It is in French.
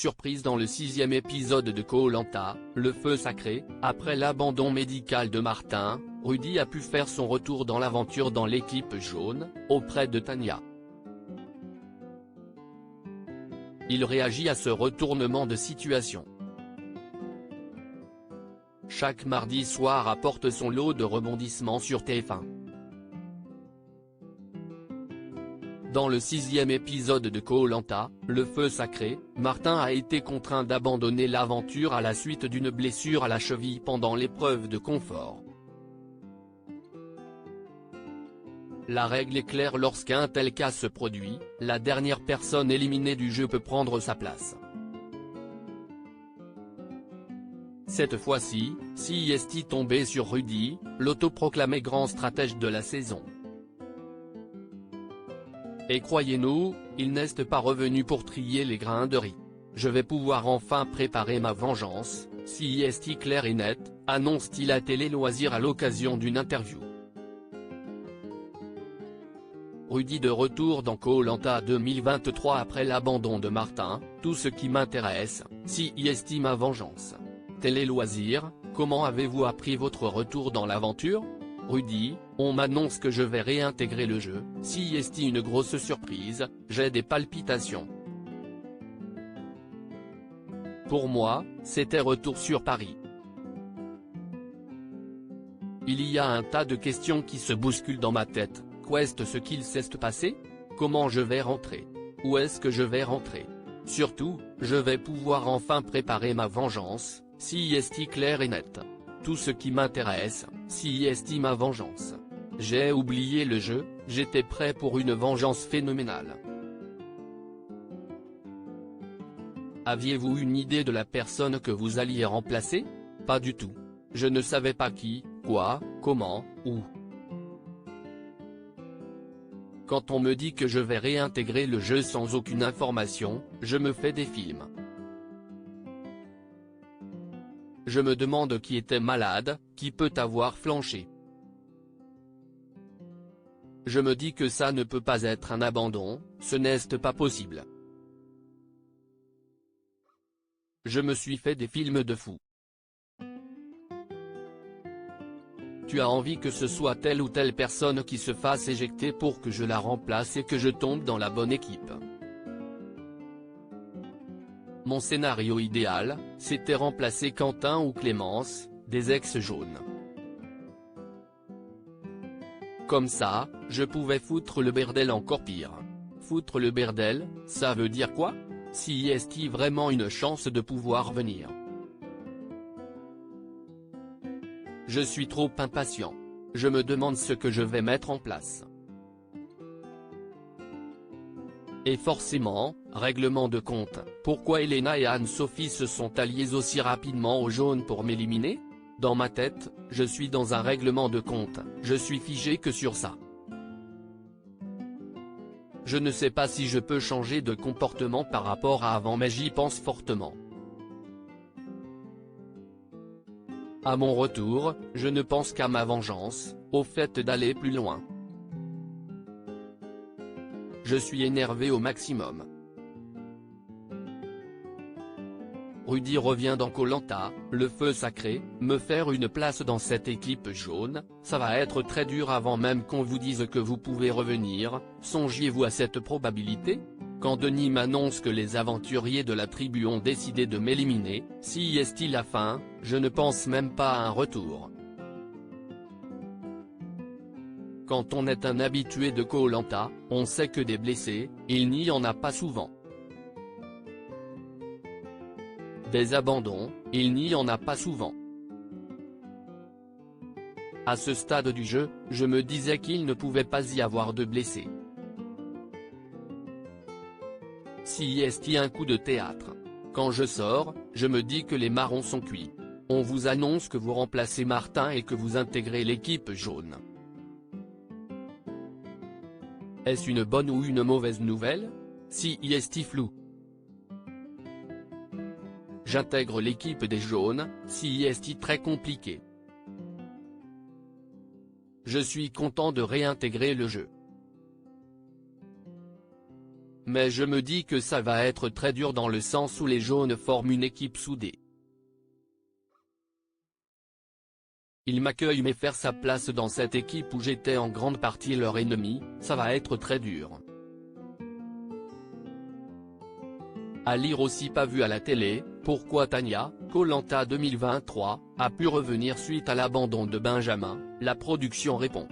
surprise dans le 6e épisode de Koh-Lanta, le feu sacré. Après l'abandon médical de Martin, Rudy a pu faire son retour dans l'aventure dans l'équipe jaune, auprès de Tanya. Il réagit à ce retournement de situation. Chaque mardi soir apporte son lot de rebondissements sur TF1. Dans le 6e épisode de Koh-Lanta, le feu sacré, Martin a été contraint d'abandonner l'aventure à la suite d'une blessure à la cheville pendant l'épreuve de confort. La règle est claire: lorsqu'un tel cas se produit, la dernière personne éliminée du jeu peut prendre sa place. Cette fois-ci, CIST tombait sur Rudy, l'autoproclamé grand stratège de la saison. Et croyez-nous, il n'est pas revenu pour trier les grains de riz. Je vais pouvoir enfin préparer ma vengeance, CIST clair et net, annonce-t-il à Télé Loisirs à l'occasion d'une interview. Rudy de retour dans Koh-Lanta 2023 après l'abandon de Martin, tout ce qui m'intéresse, CIST ma vengeance. Télé Loisirs, comment avez-vous appris votre retour dans l'aventure? Rudy, on m'annonce que je vais réintégrer le jeu, CIST une grosse surprise, j'ai des palpitations. Pour moi, c'était retour sur Paris. Il y a un tas de questions qui se bousculent dans ma tête. Qu'est-ce ce qu'il s'est passé? Comment je vais rentrer? Où est-ce que je vais rentrer? Surtout, je vais pouvoir enfin préparer ma vengeance, CIST clair et net. Tout ce qui m'intéresse, CIST ma vengeance. J'ai oublié le jeu, j'étais prêt pour une vengeance phénoménale. Aviez-vous une idée de la personne que vous alliez remplacer? Pas du tout. Je ne savais pas qui, quoi, comment, où. Quand on me dit que je vais réintégrer le jeu sans aucune information, je me fais des films. Je me demande qui était malade, qui peut avoir flanché. Je me dis que ça ne peut pas être un abandon, ce n'est pas possible. Je me suis fait des films de fou. Tu as envie que ce soit telle ou telle personne qui se fasse éjecter pour que je la remplace et que je tombe dans la bonne équipe. Mon scénario idéal, c'était remplacer Quentin ou Clémence, des ex-jaunes. Comme ça, je pouvais foutre le bordel encore pire. Foutre le bordel, ça veut dire quoi? CIST vraiment une chance de pouvoir venir. Je suis trop impatient. Je me demande ce que je vais mettre en place. Et forcément, règlement de compte, pourquoi Elena et Anne-Sophie se sont alliées aussi rapidement aux jaunes pour m'éliminer? Dans ma tête, je suis dans un règlement de compte, je suis figé que sur ça. Je ne sais pas si je peux changer de comportement par rapport à avant mais j'y pense fortement. À mon retour, je ne pense qu'à ma vengeance, au fait d'aller plus loin. Je suis énervé au maximum. Rudy revient dans Koh-Lanta, le feu sacré, me faire une place dans cette équipe jaune, ça va être très dur avant même qu'on vous dise que vous pouvez revenir. Songiez-vous à cette probabilité? Quand Denis m'annonce que les aventuriers de la tribu ont décidé de m'éliminer, CIST la fin, je ne pense même pas à un retour. Quand on est un habitué de Koh-Lanta, on sait que des blessés, il n'y en a pas souvent. Des abandons, il n'y en a pas souvent. À ce stade du jeu, je me disais qu'il ne pouvait pas y avoir de blessés. CIST un coup de théâtre. Quand je sors, je me dis que les marrons sont cuits. On vous annonce que vous remplacez Martin et que vous intégrez l'équipe jaune. Est-ce une bonne ou une mauvaise nouvelle? CIST flou. J'intègre l'équipe des jaunes, CIST très compliqué. Je suis content de réintégrer le jeu. Mais je me dis que ça va être très dur dans le sens où les jaunes forment une équipe soudée. Il m'accueille mais faire sa place dans cette équipe où j'étais en grande partie leur ennemi, ça va être très dur. À lire aussi pas vu à la télé, pourquoi Tania, Koh-Lanta 2023, a pu revenir suite à l'abandon de Benjamin, la production répond.